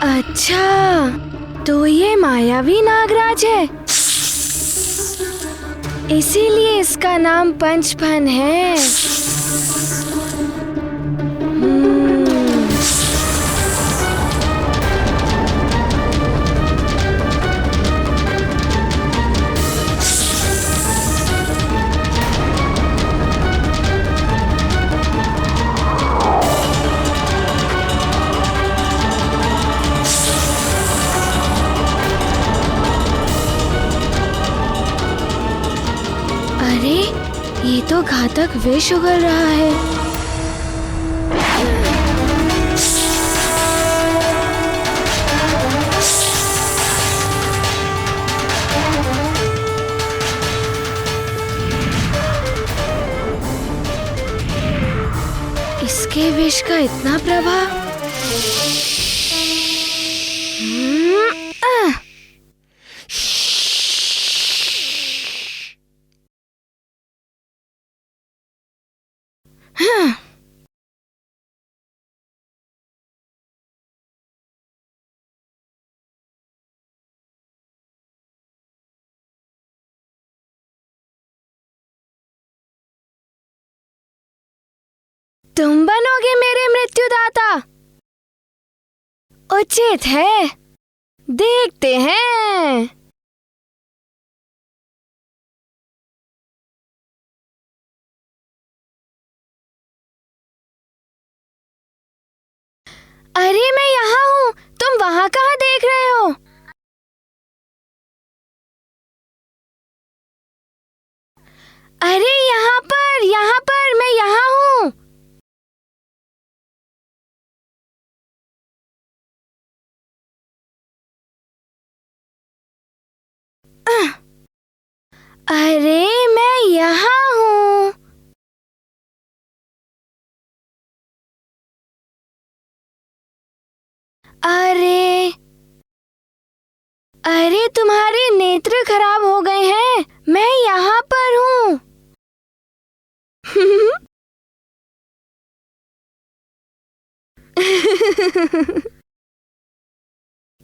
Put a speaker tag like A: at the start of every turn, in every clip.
A: अच्छा, तो ये मायावी नागराज है, इसीलिए इसका नाम पंचफन है। अरे, ये तो घातक विष उगल रहा है। इसके विष का इतना प्रभाव। तुम बनोगे मेरे मृत्युदाता? उचित है, देखते हैं। अरे मैं यहाँ हूँ, तुम वहाँ कहाँ देख रहे हो? अरे यहाँ पर मैं यहाँ हूँ। अरे मैं यहाँ हूँ। अरे अरे तुम्हारे नेत्र खराब हो गए हैं, मैं यहाँ पर हूँ।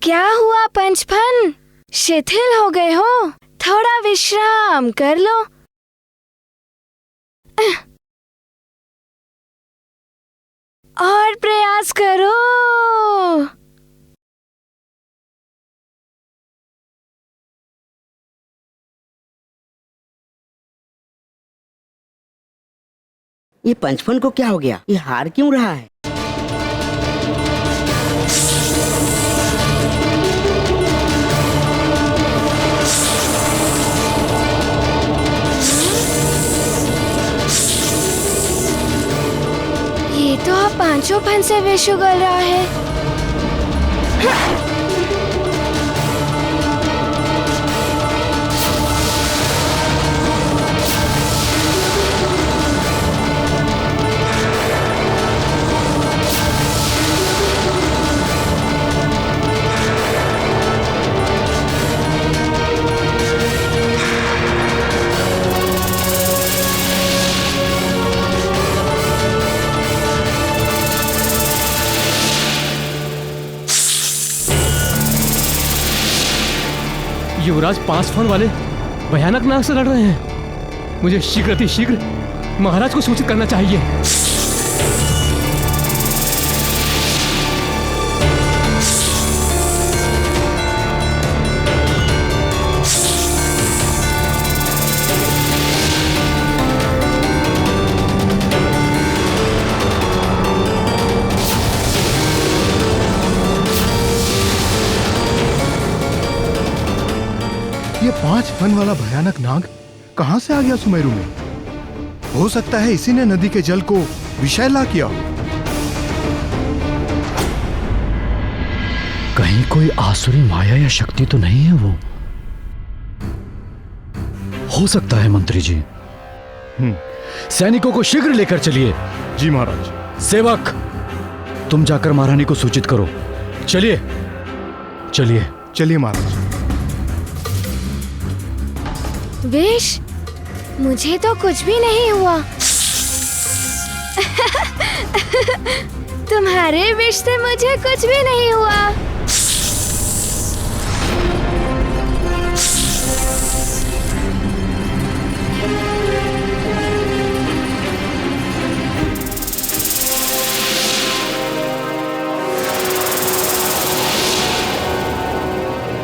A: क्या हुआ पंचफन? शिथिल हो गए हो? थोड़ा विश्राम कर लो। और प्रयास करो।
B: ये पंचफन को क्या हो गया? ये हार क्यों रहा है?
A: ये तो अब पांचों फन से विष उगल रहा है।
C: युवराज 5 फन वाले भयानक नाग से लड़ रहे हैं। मुझे शीघ्र अतिशीघ्र महाराज को सूचित करना चाहिए।
D: ये 5 फन वाला भयानक नाग कहां से आ गया सुमेरु में? हो सकता है इसी ने नदी के जल को विषैला किया।
E: कहीं कोई आसुरी माया या शक्ति तो नहीं है वो? हो सकता है मंत्री जी। सैनिकों को शीघ्र लेकर चलिए।
D: जी महाराज।
E: सेवक, तुम जाकर महारानी को सूचित करो। चलिए चलिए
D: चलिए महाराज।
A: विष? मुझे तो कुछ भी नहीं हुआ। तुम्हारे विश से मुझे कुछ भी नहीं हुआ।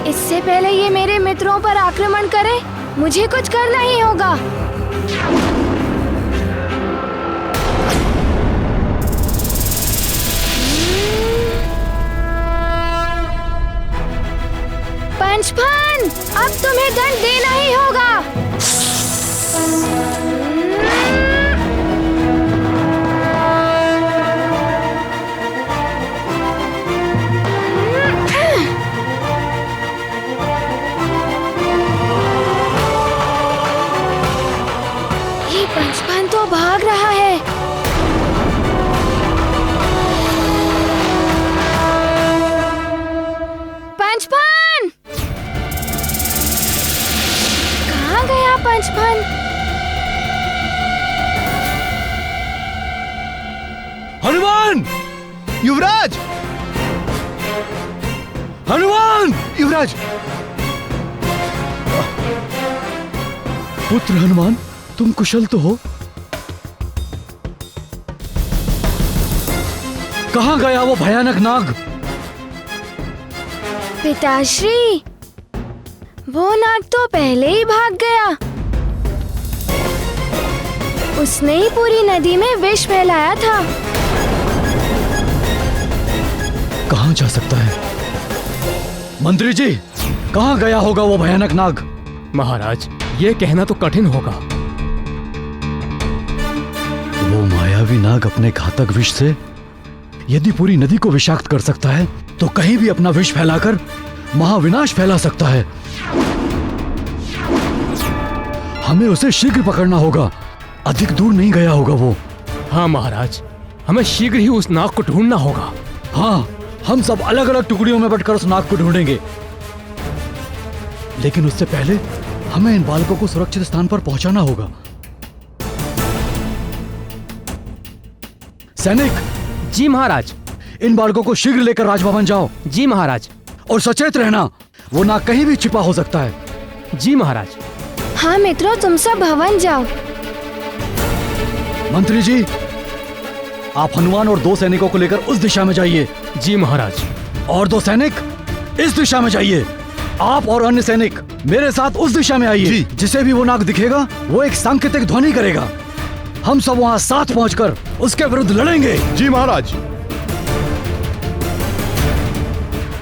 A: इससे पहले ये मेरे मित्रों पर आक्रमण करे, मुझे कुछ करना ही होगा। पंचफन, अब तुम्हें दंड देना ही होगा। ये पंचफन तो भाग रहा है। पंचफन, कहाँ गया पंचफन?
E: हनुमान!
D: युवराज!
E: हनुमान!
D: युवराज!
E: पुत्र हनुमान, तुम कुशल तो हो? कहाँ गया वो भयानक नाग?
A: पिताश्री, वो नाग तो पहले ही भाग गया। उसने ही पूरी नदी में विष फैलाया था।
E: कहाँ जा सकता है? मंत्री जी, कहाँ गया होगा वो भयानक नाग?
C: महाराज, ये कहना तो कठिन होगा।
E: वो मायावी नाग अपने घातक विष से यदि पूरी नदी को विषाक्त कर सकता है, तो कहीं भी अपना विष फैलाकर महाविनाश फैला सकता है। हमें उसे शीघ्र पकड़ना होगा। अधिक दूर नहीं गया होगा वो।
C: हाँ महाराज, हमें शीघ्र ही उस नाग को ढूंढना होगा।
E: हाँ, हम सब अलग अलग टुकड़ियों में बंटकर उस नाग को ढूंढेंगे। लेकिन उससे पहले हमें इन बालकों को सुरक्षित स्थान पर पहुंचाना होगा। सैनिक!
C: जी महाराज।
E: इन बालकों को शीघ्र लेकर राजभवन जाओ।
C: जी महाराज।
E: और सचेत रहना, वो नाग कहीं भी छिपा हो सकता है।
C: जी महाराज।
A: हाँ मित्रों, तुम सब भवन जाओ।
E: मंत्री जी, आप हनुमान और 2 सैनिकों को लेकर उस दिशा में जाइए।
C: जी महाराज।
E: और 2 सैनिक इस दिशा में जाइए। आप और अन्य सैनिक मेरे साथ उस दिशा में आइए। जिसे भी वो नाग दिखेगा, वो एक सांकेतिक ध्वनि करेगा। हम सब वहाँ साथ पहुंचकर उसके विरुद्ध लड़ेंगे।
D: जी महाराज।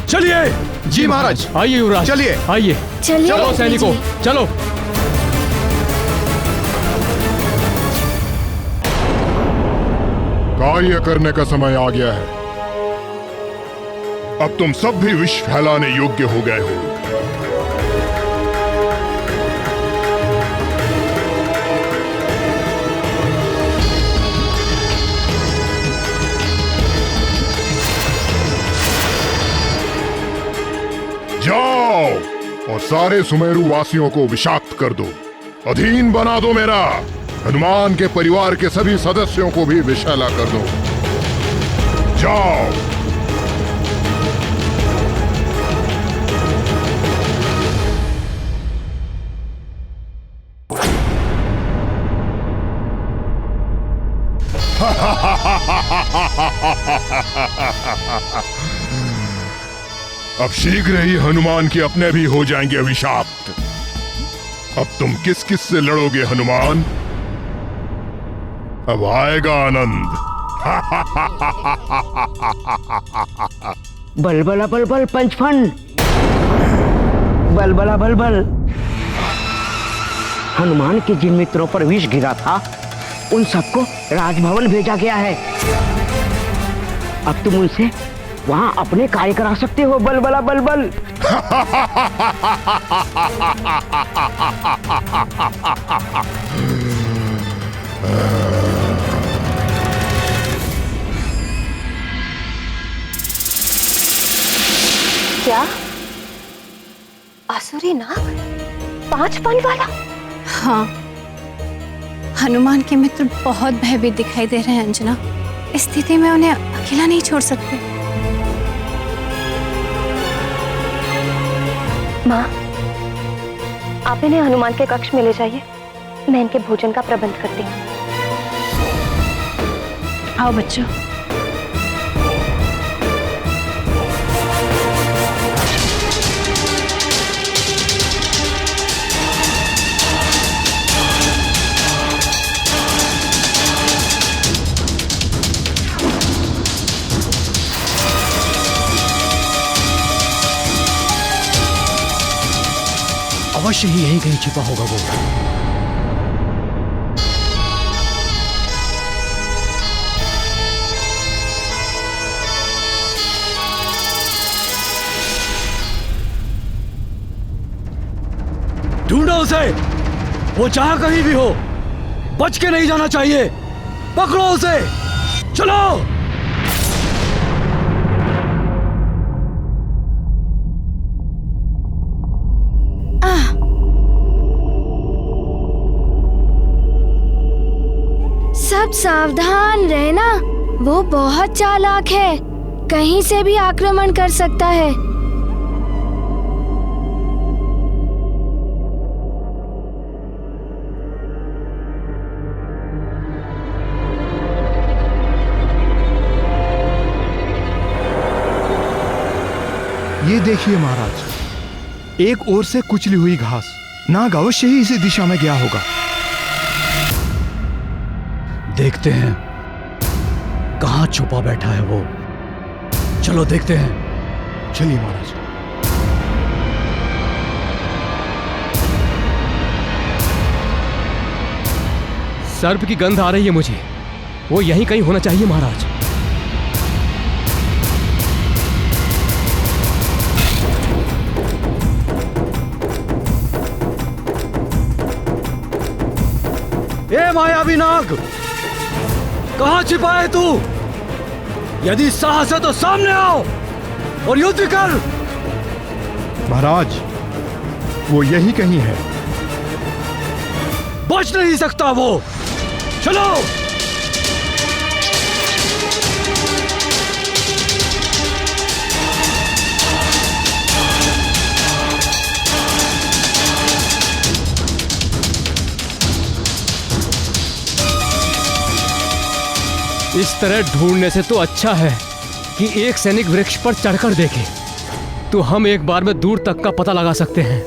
E: चलिए।
D: जी महाराज।
C: आइए युवराज,
D: चलिए।
C: आइए।
A: चलिए
C: चलो
A: मंत्री
C: सैनिकों,
A: जी।
C: चलो।
F: कार्य करने का समय आ गया है। अब तुम सब भी विष फैलाने योग्य हो गए हो। जाओ और सारे सुमेरु वासियों को विषाक्त कर दो। अधीन बना दो मेरा। हनुमान के परिवार के सभी सदस्यों को भी विषैला कर दो। जाओ। अब शीघ्र ही हनुमान के अपने भी हो जाएंगे अभिशाप्त। अब तुम किस किस से लड़ोगे हनुमान? अब आएगा आनंद।
B: बलबला बलबल पंचफन, बलबला बलबल। हनुमान के जिन मित्रों पर विष गिरा था, उन सबको राजभवन भेजा गया है। अब तुम उनसे वहां अपने कार्य करा सकते हो। बलबला बलबल।
G: क्या आसुरी नाग 5 फन वाला? हाँ, हनुमान के मित्र बहुत भयभीत दिखाई दे रहे हैं अंजना।
H: इस स्थिति में उन्हें अकेला नहीं छोड़ सकते।
G: माँ, आप इन्हें हनुमान के कक्ष में ले जाइए, मैं इनके भोजन का प्रबंध करती हूँ।
H: आओ बच्चों।
E: अवश्य ही यहीं कहीं छिपा होगा वो। ढूंढो उसे, वो जहां कहीं भी हो, बच के नहीं जाना चाहिए। पकड़ो उसे, चलो।
A: सब सावधान रहना, वो बहुत चालाक है, कहीं से भी आक्रमण कर सकता है।
D: ये देखिए महाराज, एक ओर से कुचली हुई घास। नाग अवश्य ही इसी दिशा में गया होगा।
E: देखते हैं कहां छुपा बैठा है वो। चलो देखते हैं।
D: चलिए महाराज।
C: सर्प की गंध आ रही है मुझे, वो यहीं कहीं होना चाहिए महाराज।
E: ए मायावी नाग, कहां छिपा है तू? यदि साहस है तो सामने आओ और युद्ध कर।
D: महाराज, वो यही कहीं है।
E: बच नहीं सकता वो। चलो।
C: इस तरह ढूंढने से तो अच्छा है कि एक सैनिक वृक्ष पर चढ़कर देखे, तो हम एक बार में दूर तक का पता लगा सकते हैं।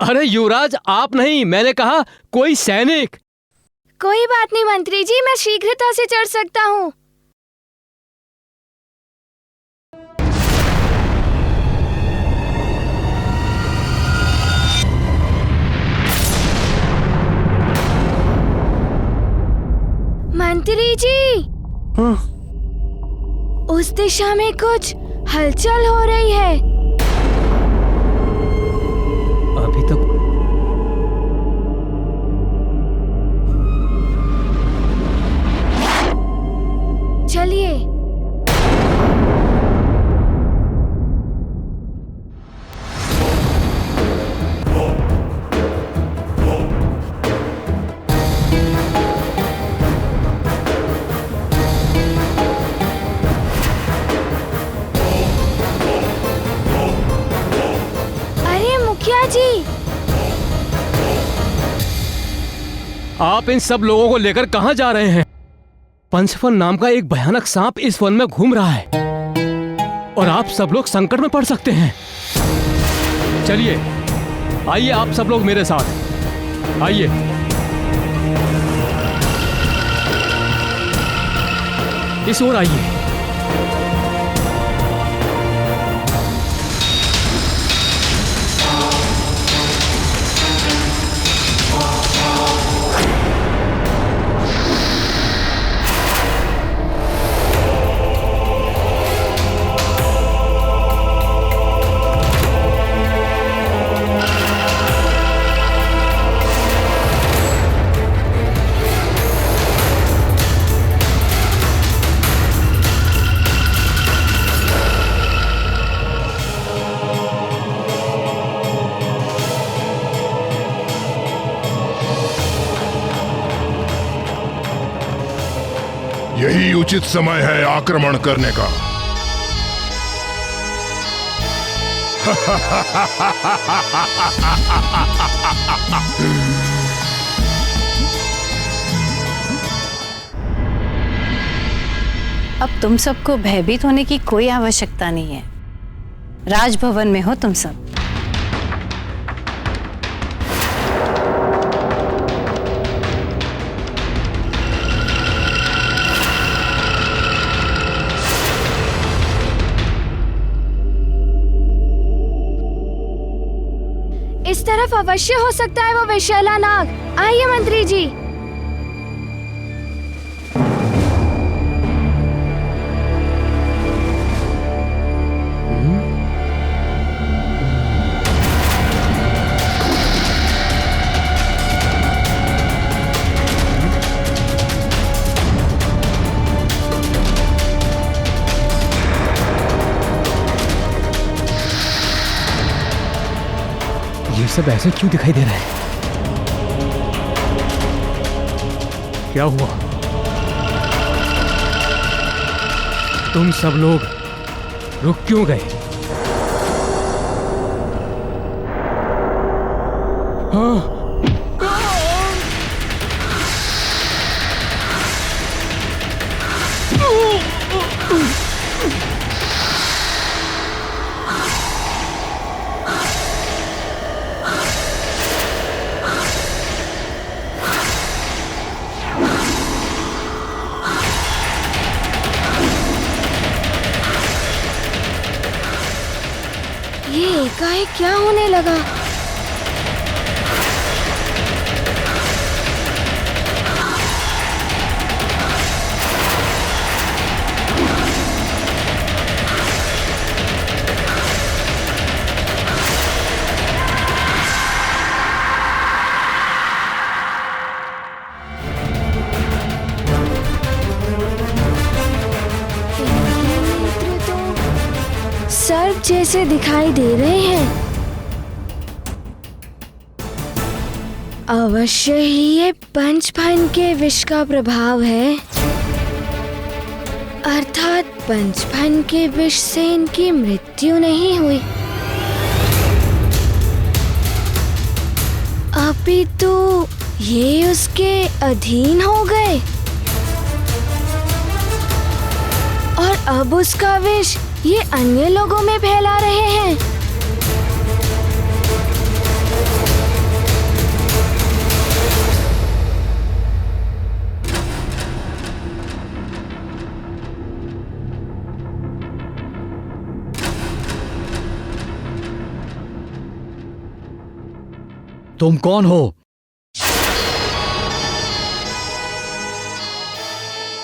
C: अरे युवराज, आप नहीं, मैंने कहा कोई सैनिक।
A: कोई बात नहीं मंत्री जी, मैं शीघ्रता से चढ़ सकता हूँ। मंत्री जी, उस दिशा में कुछ हलचल हो रही है।
C: अभी तक
A: चलिए। अरे मुखिया जी,
C: आप इन सब लोगों को लेकर कहां जा रहे हैं? पंचफन नाम का एक भयानक सांप इस वन में घूम रहा है और आप सब लोग संकट में पड़ सकते हैं। चलिए, आइए आप सब लोग मेरे साथ आइए। इस ओर आइए।
F: यही उचित समय है आक्रमण करने का।
H: अब तुम सबको भयभीत होने की कोई आवश्यकता नहीं है। राजभवन में हो तुम सब।
A: इस तरफ अवश्य हो सकता है वो विशैला नाग। आइए मंत्री जी।
C: ये सब ऐसे क्यों दिखाई दे रहा है? क्या हुआ? तुम सब लोग रुक क्यों गए? हाँ,
A: ये एकाएक क्या होने लगा? सर्प जैसे दिखाई दे रहे हैं। अवश्य ही ये पंचफन के विष का प्रभाव है, अर्थात पंचफन के विष से इनकी मृत्यु नहीं हुई, अपितु ये उसके अधीन हो गए और अब उसका विष ये अन्य लोगों में फैला रहे हैं।
E: तुम कौन हो?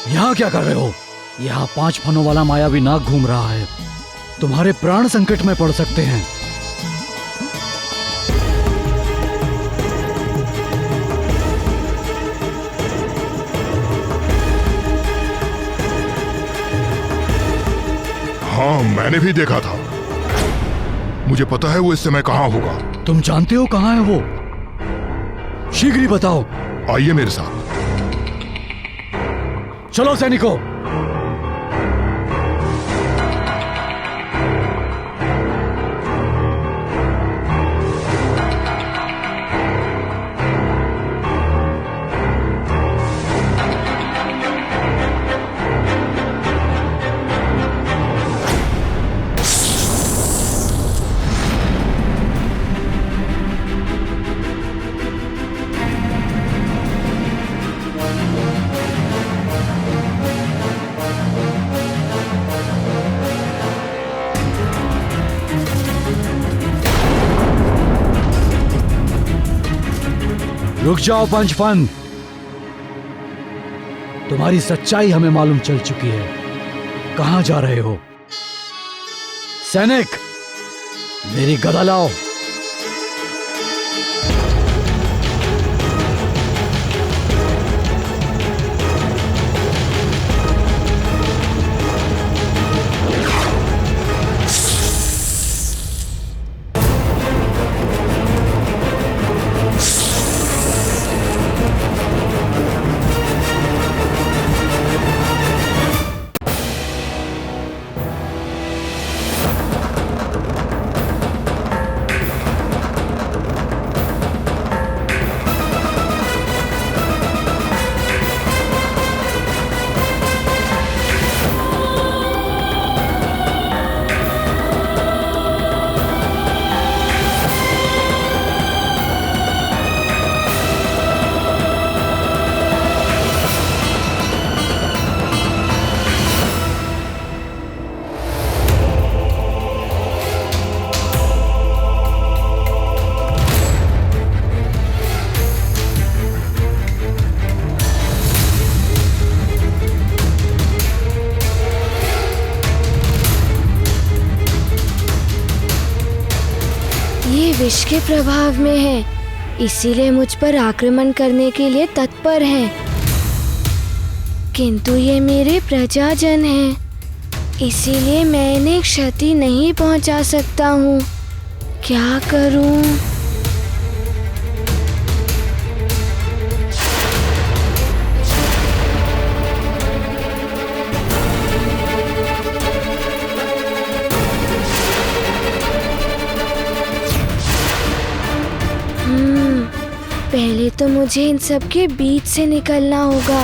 E: यहाँ क्या कर रहे हो? यहाँ 5 फनों वाला मायावी नाग घूम रहा है। तुम्हारे प्राण संकट में पड़ सकते हैं।
F: हाँ, मैंने भी देखा था। मुझे पता है वो इस समय कहाँ होगा।
E: तुम जानते हो कहाँ है वो? शीघ्र ही बताओ।
F: आइए मेरे साथ।
E: चलो सैनिकों। रुक जाओ पंचफन। तुम्हारी सच्चाई हमें मालूम चल चुकी है। कहां जा रहे हो? सैनिक, मेरी गदा लाओ।
A: विष के प्रभाव में है, इसीलिए मुझ पर आक्रमण करने के लिए तत्पर हैं। किंतु ये मेरे प्रजाजन हैं, इसीलिए मैं इन्हें क्षति नहीं पहुंचा सकता हूँ। क्या करूँ? पहले तो मुझे इन सब के बीच से निकलना होगा।